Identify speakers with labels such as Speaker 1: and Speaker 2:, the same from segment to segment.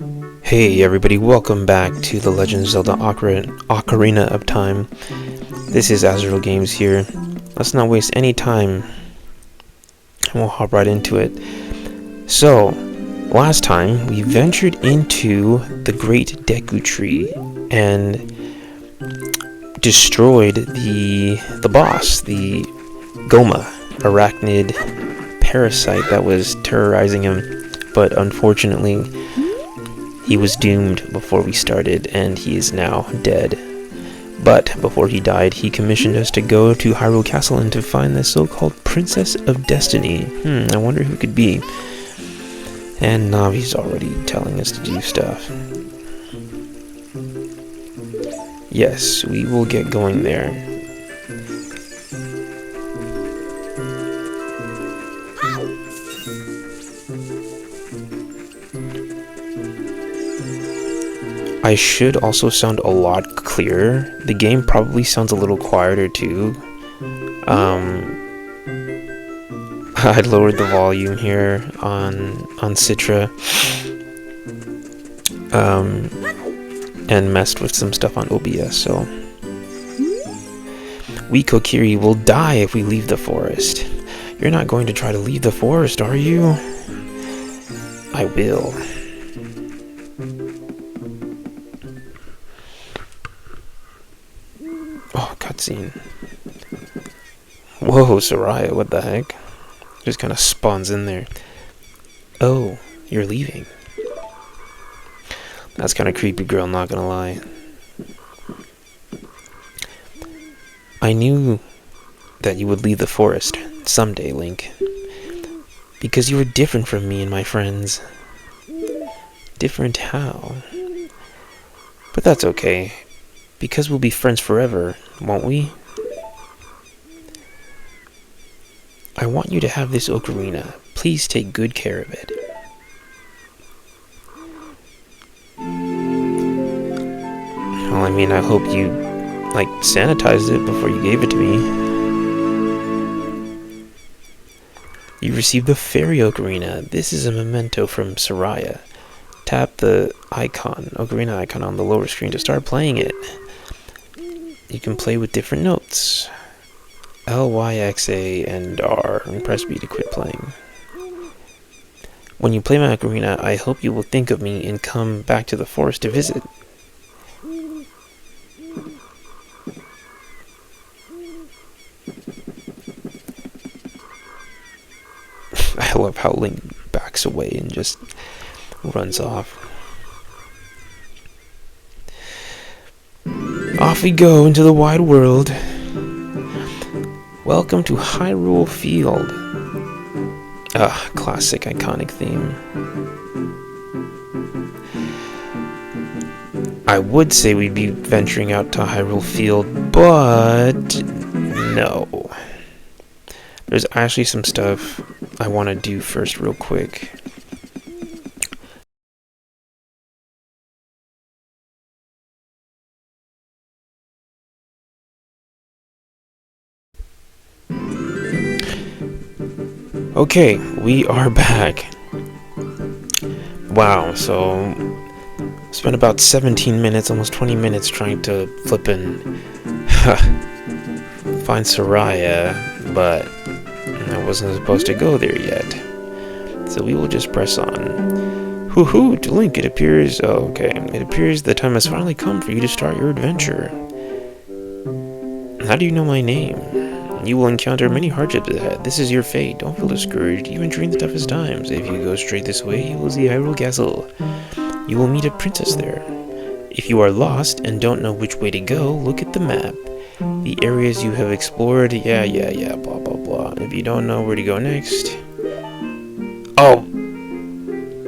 Speaker 1: Hey everybody, welcome back to The Legend of Zelda Ocarina of Time. This is Azrael Games here. Let's not waste any time, and we'll hop right into it. So, last time we ventured into the Great Deku Tree and destroyed the boss, the Goma, arachnid parasite that was terrorizing him, but unfortunately he was doomed before we started, and he is now dead. But before he died, he commissioned us to go to Hyrule Castle and to find the so-called Princess of Destiny. I wonder who it could be. And Navi's already telling us to do stuff. Yes, we will get going there. I should also sound a lot clearer. The game probably sounds a little quieter too. I lowered the volume here on Citra, and messed with some stuff on OBS. So we Kokiri will die if we leave the forest. You're not going to try to leave the forest, are you? I will. Oh, cutscene. Whoa, Soraya, what the heck? Just kind of spawns in there. Oh, you're leaving. That's kind of creepy, girl, not gonna lie. I knew that you would leave the forest someday, Link. Because you were different from me and my friends. Different how? But that's okay. Because we'll be friends forever, won't we? I want you to have this ocarina. Please take good care of it. Well, I mean, I hope you, sanitized it before you gave it to me. You received the fairy ocarina. This is a memento from Soraya. Tap the ocarina icon on the lower screen to start playing it. You can play with different notes. L, Y, X, A, and R, and press B to quit playing. When you play my ocarina, I hope you will think of me and come back to the forest to visit. I love how Link backs away and just runs off. Off we go into the wide world. Welcome to Hyrule Field. Classic iconic theme. I would say we'd be venturing out to Hyrule Field, but no. There's actually some stuff I want to do first real quick. Okay, we are back. Wow, so spent about 17 minutes, almost 20 minutes trying to flippin' find Soraya, but I wasn't supposed to go there yet. So we will just press on. Hoo-hoo, to Link, it appears... Oh, okay. It appears the time has finally come for you to start your adventure. How do you know my name? You will encounter many hardships ahead. This is your fate. Don't feel discouraged, even during the toughest times. If you go straight this way, you will see Hyrule Castle. You will meet a princess there. If you are lost and don't know which way to go, look at the map. The areas you have explored, yeah, blah, blah, blah. If you don't know where to go next... Oh!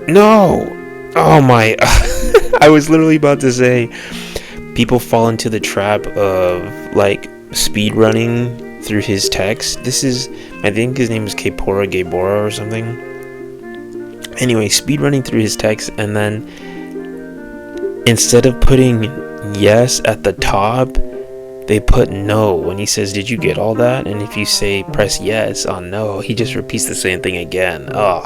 Speaker 1: No! Oh my... I was literally about to say, people fall into the trap of, speed running through his text. This is, I think his name is Kapora Gabora or something. Anyway, speedrunning through his text, and then instead of putting yes at the top, they put no when he says, did you get all that? And if you say press yes on no, he just repeats the same thing again. Oh,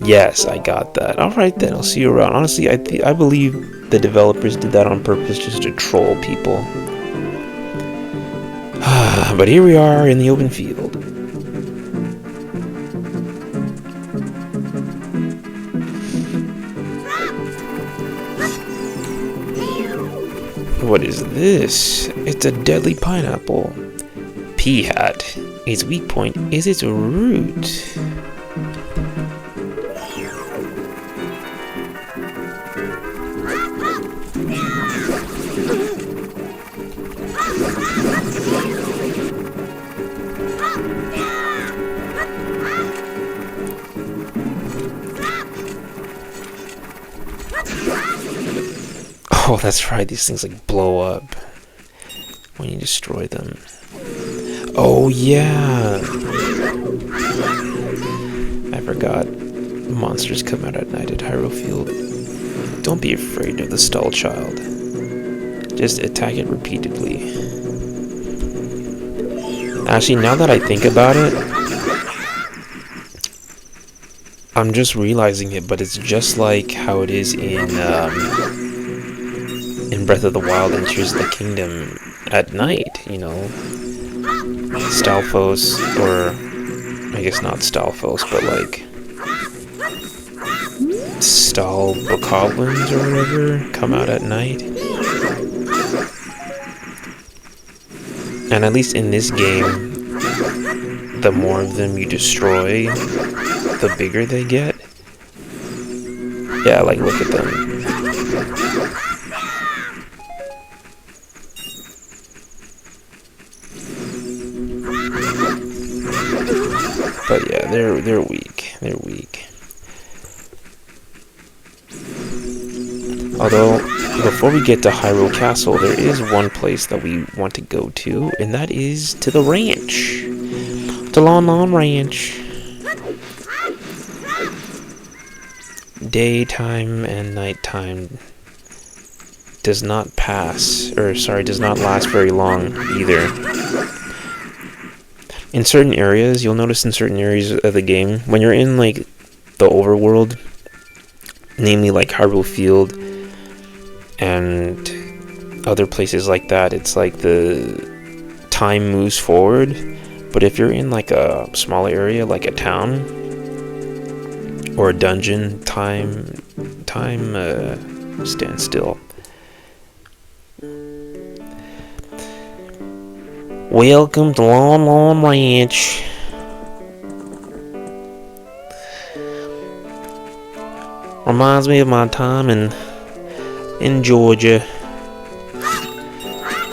Speaker 1: Yes, I got that. Alright then, I'll see you around. Honestly, I believe the developers did that on purpose just to troll people. But here we are in the open field. What is this? It's a deadly pineapple. Peahat. Its weak point is its root. Oh, that's right, these things like blow up when you destroy them. Oh yeah, I forgot. Monsters come out at night at Hyrule Field. Don't be afraid of the stall child. Just attack it repeatedly. Actually, now that I think about it, I'm just realizing it, but it's just like how it is in Breath of the Wild and Tears of the Kingdom at night, you know. Stalfos, or I guess not Stalfos, but like Stalbokoblins or whatever come out at night. And at least in this game, the more of them you destroy, the bigger they get. Yeah, like look at them. But yeah, they're weak. They're weak. Although, before we get to Hyrule Castle, there is one place that we want to go to, and that is to the ranch. The Lon Lon Ranch. Daytime and nighttime does not last very long either. In certain areas, you'll notice in certain areas of the game, when you're in like the overworld, namely like Hyrule Field and other places like that, it's like the time moves forward. But if you're in like a smaller area, like a town or a dungeon, time stands still. Welcome to Lon Lon Ranch. Reminds me of my time in Georgia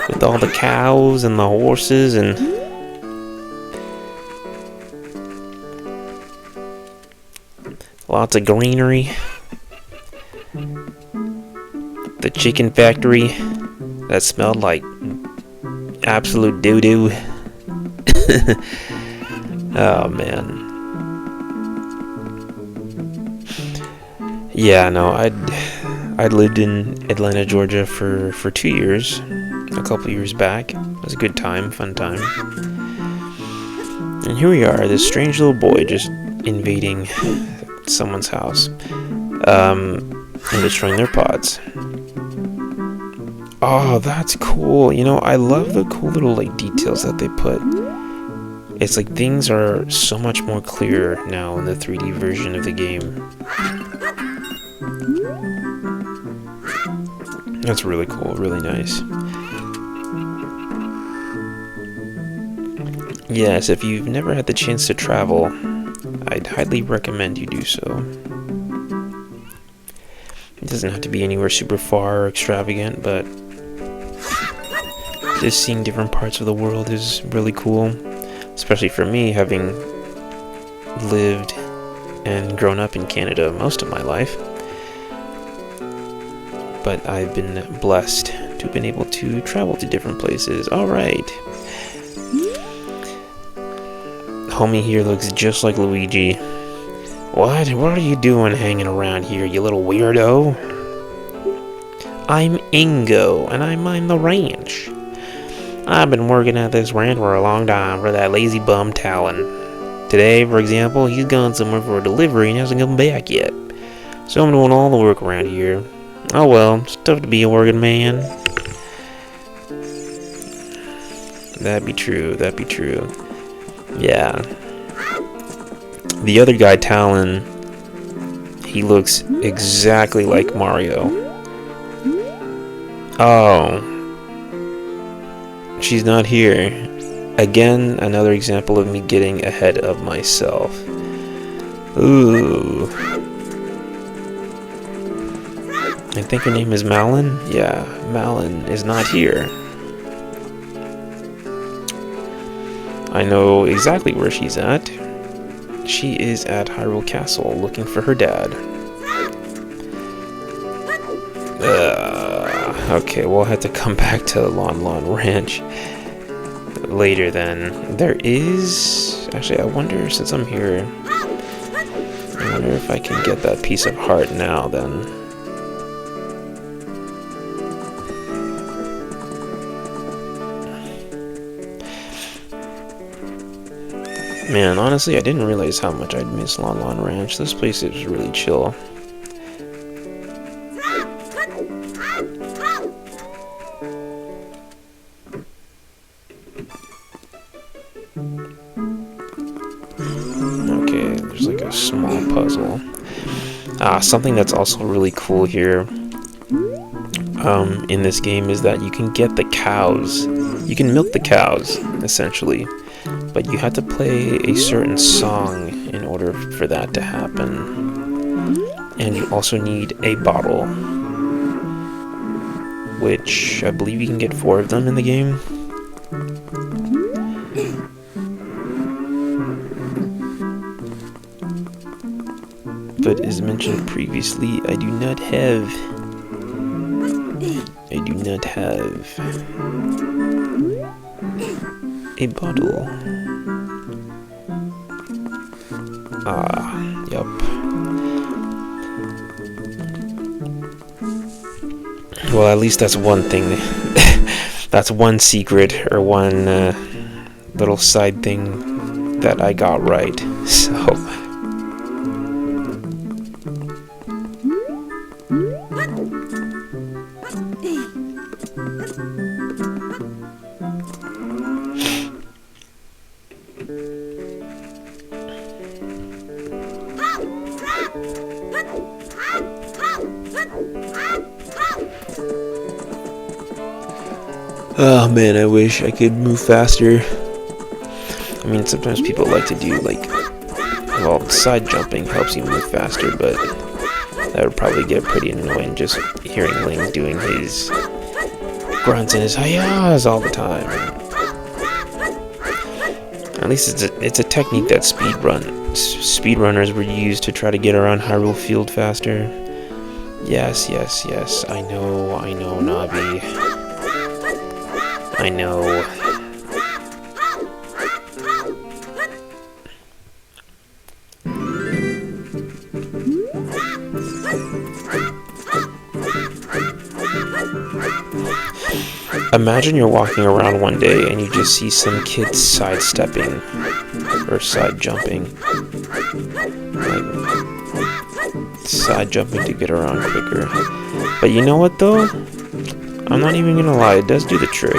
Speaker 1: with all the cows and the horses and lots of greenery. The chicken factory that smelled like absolute doo-doo. Oh man. Yeah, no, I'd lived in Atlanta, Georgia for 2 years, a couple years back. It was a good time, fun time. And here we are, this strange little boy just invading someone's house, and destroying their pods. Oh, that's cool. You know, I love the cool little like details that they put. It's like things are so much more clear now in the 3D version of the game. That's really cool, really nice. Yes, if you've never had the chance to travel, I'd highly recommend you do so. It doesn't have to be anywhere super far or extravagant, but just seeing different parts of the world is really cool. Especially for me, having lived and grown up in Canada most of my life. But I've been blessed to have been able to travel to different places. Alright. Homie here looks just like Luigi. What? What are you doing hanging around here, you little weirdo? I'm Ingo, and I mind the ranch. I've been working at this ranch for a long time for that lazy bum Talon. Today, for example, he's gone somewhere for a delivery and hasn't come back yet. So I'm doing all the work around here. Oh well, it's tough to be a working man. That'd be true, that'd be true. Yeah. The other guy, Talon, he looks exactly like Mario. Oh. She's not here. Again, another example of me getting ahead of myself. Ooh. I think her name is Malin? Yeah, Malin is not here. I know exactly where she's at. She is at Hyrule Castle looking for her dad. Okay, we'll have to come back to Lon Lon Ranch later then. There is... Actually, I wonder, since I'm here, I wonder if I can get that piece of heart now then. Man, honestly, I didn't realize how much I'd miss Lon Lon Ranch. This place is really chill. Okay, there's like a small puzzle. Something that's also really cool here in this game is that you can get the cows. You can milk the cows, essentially. But you have to play a certain song in order for that to happen. And you also need a bottle, which I believe you can get 4 of them in the game. But as mentioned previously, I do not have a bottle. Yup. Well, at least that's one thing. That's one secret, or one little side thing that I got right. So... Oh man, I wish I could move faster. I mean, sometimes people like to do, like, well, side jumping helps you move faster, but that would probably get pretty annoying just hearing Link doing his grunts and his hi-yahs all the time. At least it's a technique that speedrunners would use to try to get around Hyrule Field faster. Yes, I know, Navi. I know. Imagine you're walking around one day and you just see some kids sidestepping or side jumping. Like, side jumping to get around quicker. But you know what though? I'm not even gonna lie, it does do the trick.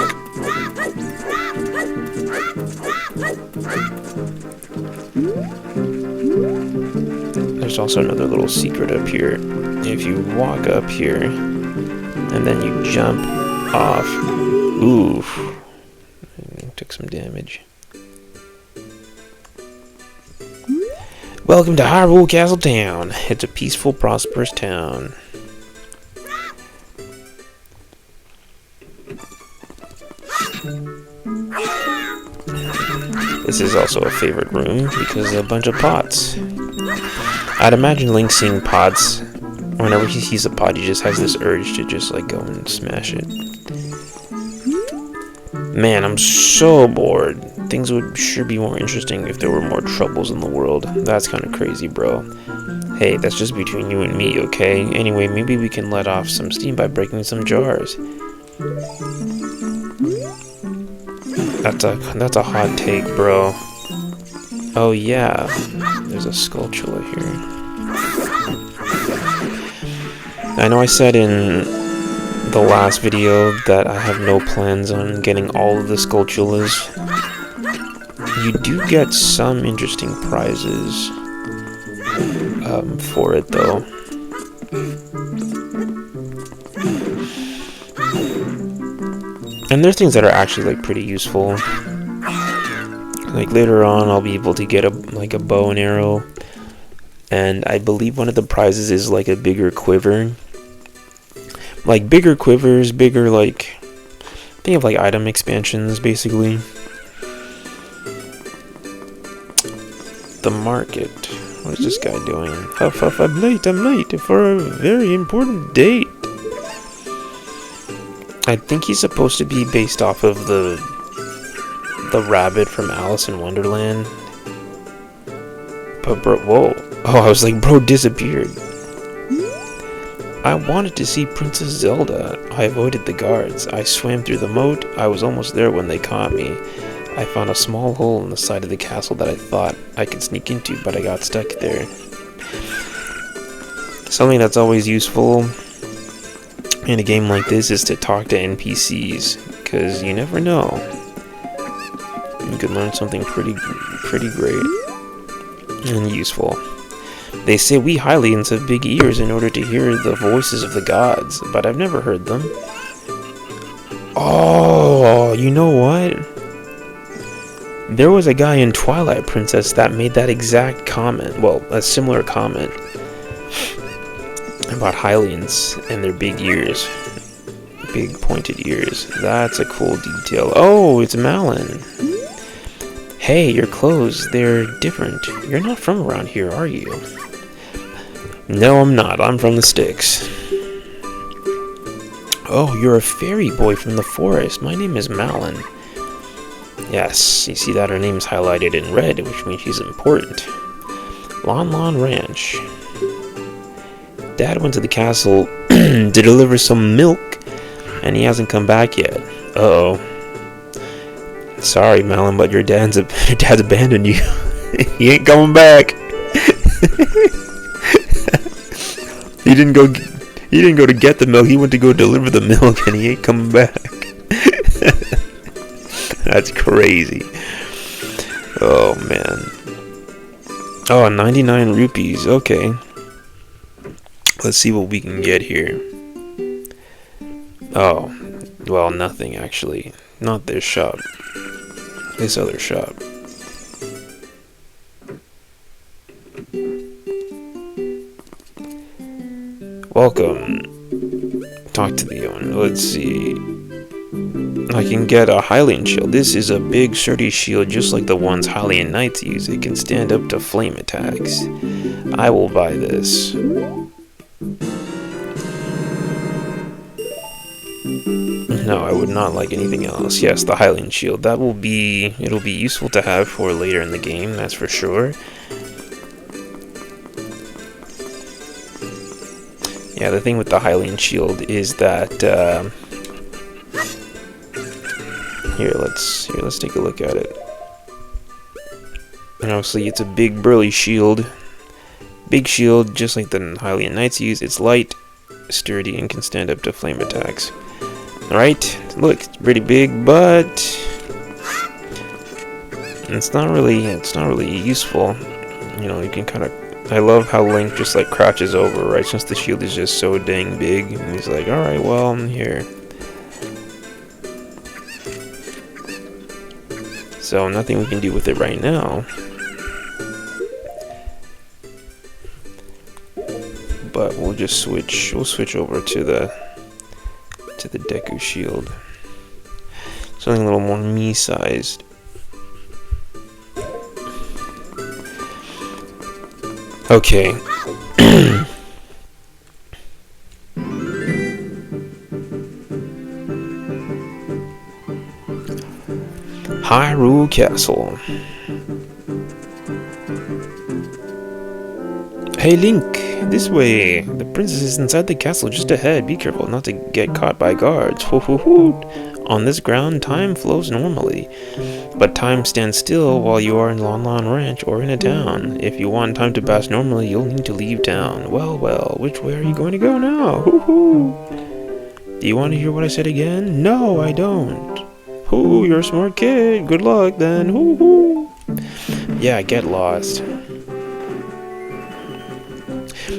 Speaker 1: There's also another little secret up here. If you walk up here and then you jump off, oof, took some damage. Welcome to Hyrule Castle Town. It's a peaceful, prosperous town. This is also a favorite room because a bunch of pots. I'd imagine Link seeing pots. Whenever he sees a pot, he just has this urge to just like go and smash it. Man, I'm so bored. Things would sure be more interesting if there were more troubles in the world. That's kind of crazy, bro. Hey, that's just between you and me, okay? Anyway, maybe we can let off some steam by breaking some jars. That's a hot take, bro. Oh yeah, there's a Skulltula here. I know I said in the last video that I have no plans on getting all of the Skulltulas. You do get some interesting prizes for it though. And there's things that are actually like pretty useful. Like later on I'll be able to get a bow and arrow, and I believe one of the prizes is like a bigger quiver. Like bigger quivers, bigger like think of like item expansions basically. The market. What is this guy doing? Huff huff, I'm late for a very important date. I think he's supposed to be based off of the rabbit from Alice in Wonderland. But bro, whoa. Oh, I was like, bro disappeared. I wanted to see Princess Zelda. I avoided the guards. I swam through the moat. I was almost there when they caught me. I found a small hole in the side of the castle that I thought I could sneak into, but I got stuck there. Something that's always useful in a game like this is to talk to NPCs, because you never know. You could learn something pretty great and useful. They say we Hylians have big ears in order to hear the voices of the gods, but I've never heard them. Oh, you know what? There was a guy in Twilight Princess that made that exact comment, well, a similar comment, about Hylians and their big ears. Big pointed ears. That's a cool detail. Oh, it's Malin. Hey, your clothes, they're different. You're not from around here, are you? No, I'm not. I'm from the sticks. Oh, you're a fairy boy from the forest. My name is Malin. Yes, you see that her name's highlighted in red, which means she's important. Lon Lon Ranch. Dad went to the castle to deliver some milk, and he hasn't come back yet. Uh-oh. Sorry, Malin, but your dad's abandoned you. He ain't coming back. He didn't go to get the milk. He went to go deliver the milk, and he ain't coming back. That's crazy. Oh man. Oh, 99 rupees. Okay. Let's see what we can get here. Oh, well, nothing actually. Not this shop. This other shop. Welcome. Talk to the owner. Let's see. I can get a Hylian shield. This is a big, sturdy shield just like the ones Hylian knights use. It can stand up to flame attacks. I will buy this. No, I would not like anything else. Yes, the Hylian shield. It'll be useful to have for later in the game, that's for sure. Yeah, the thing with the Hylian shield is that here, let's take a look at it. And obviously it's a big burly shield. Big shield, just like the Hylian knights use. It's light, sturdy, and can stand up to flame attacks. Alright, look, it's pretty big, but it's not really useful. You know, you can kind of. I love how Link just like crouches over, right? Since the shield is just so dang big, and he's like, all right, well, I'm here. So nothing we can do with it right now. But we'll just switch. We'll switch over to the Deku shield. Something a little more me-sized. Okay. Hyrule Castle. Hey Link, this way. The princess is inside the castle just ahead. Be careful not to get caught by guards. Ho ho ho. On this ground, time flows normally, but time stands still while you are in Lon Lon Ranch or in a town. If you want time to pass normally, you'll need to leave town. Well, well, which way are you going to go now? Hoo-hoo! Do you want to hear what I said again? No, I don't. Hoo, you're a smart kid. Good luck, then. Hoo-hoo! Yeah, get lost.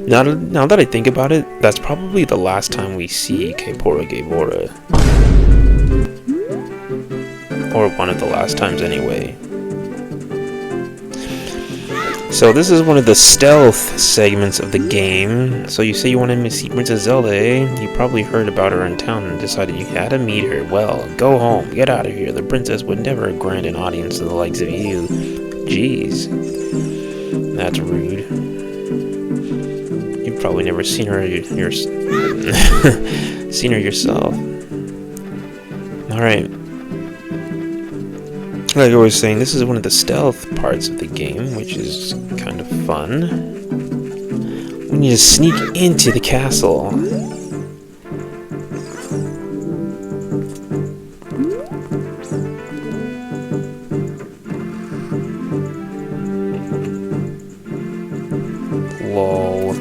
Speaker 1: Now that I think about it, that's probably the last time we see Kaepora Gaebora. Or one of the last times anyway. So this is one of the stealth segments of the game. So you say you want to see Princess Zelda, eh? You probably heard about her in town and decided you had to meet her. Well, go home. Get out of here. The princess would never grant an audience to the likes of you. Jeez. That's rude. You've probably never seen her seen her yourself. Alright. Like I was saying, this is one of the stealth parts of the game, which is kind of fun. We need to sneak into the castle. Lol.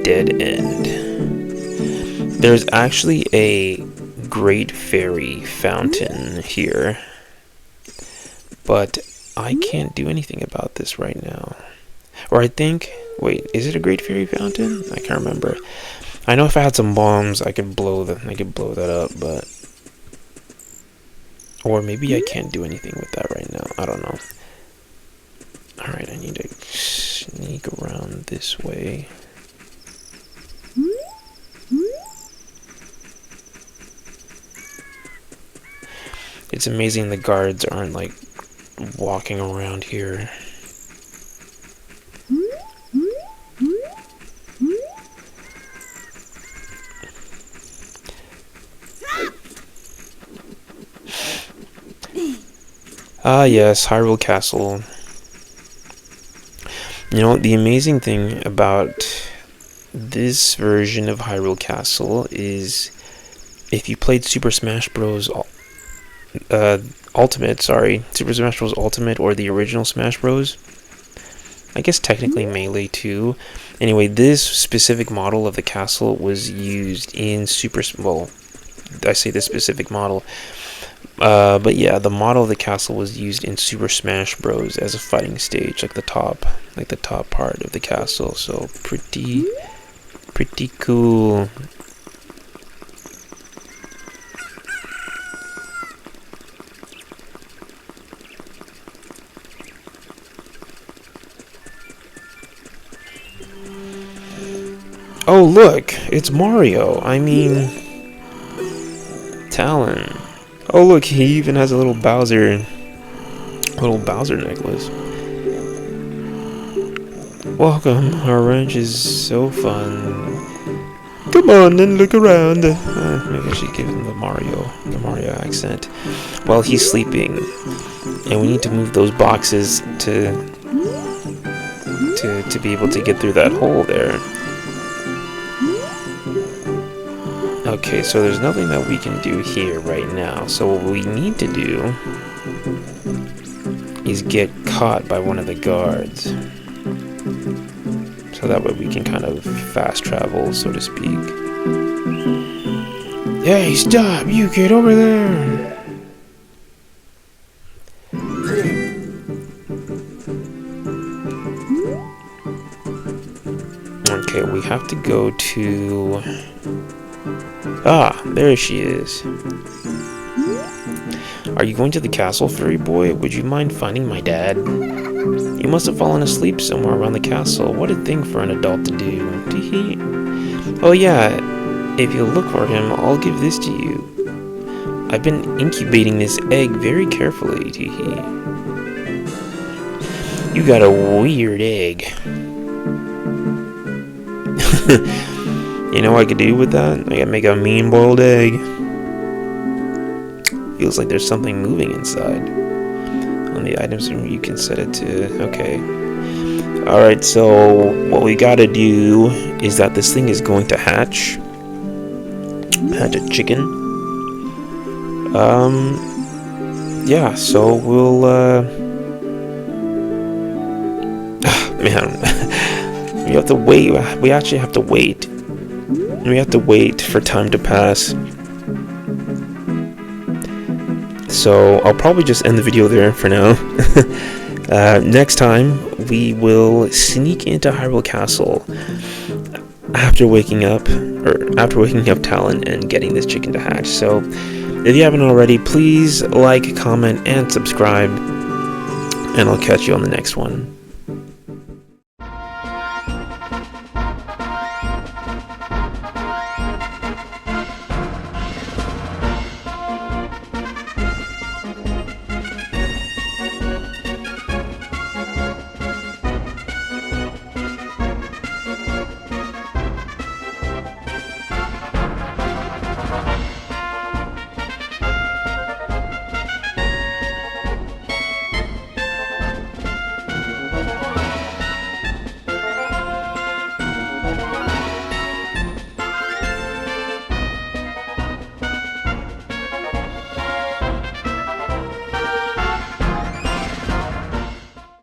Speaker 1: Dead end. There's actually a great fairy fountain here, but I can't do anything about this right now. Or I think, wait, is it a great fairy fountain? I can't remember. I know if I had some bombs, I could blow that up, but or maybe I can't do anything with that right now. I don't know. All right, I need to sneak around this way. It's amazing the guards aren't like walking around here. Ah yes, Hyrule Castle. You know, the amazing thing about this version of Hyrule Castle is if you played Super Smash Bros. Ultimate, Super Smash Bros. Ultimate or the original Smash Bros. I guess technically Melee too. Anyway, this specific model of the castle was used in well, I say this specific model. But yeah, the model of the castle was used in Super Smash Bros. As a fighting stage, like the top part of the castle. So pretty cool. Oh look, it's Mario. I mean, Talon. Oh look, he even has a little Bowser necklace. Welcome, our ranch is so fun. Come on and look around. Maybe I should give him the Mario accent. While he's sleeping, and we need to move those boxes to be able to get through that hole there. Okay, so there's nothing that we can do here right now. So what we need to do is get caught by one of the guards. So that way we can kind of fast travel, so to speak. Hey, stop! You get over there! Okay, we have to go to... Ah, there she is. Are you going to the castle, furry boy? Would you mind finding my dad? You must have fallen asleep somewhere around the castle. What a thing for an adult to do. Tee-hee. Oh yeah, if you look for him, I'll give this to you. I've been incubating this egg very carefully. Tee-hee. You got a weird egg. You know what I could do with that? I could make a mean boiled egg. Feels like there's something moving inside. on the items, and you can set it to, okay. Alright, so what we gotta do is that this thing is going to hatch a chicken. Yeah, so we'll, man, we have to wait. We actually have to wait. We have to wait for time to pass. So I'll probably just end the video there for now. Next time we will sneak into Hyrule Castle after waking up Talon and getting this chicken to hatch. So if you haven't already, please like, comment, and subscribe, and I'll catch you on the next one.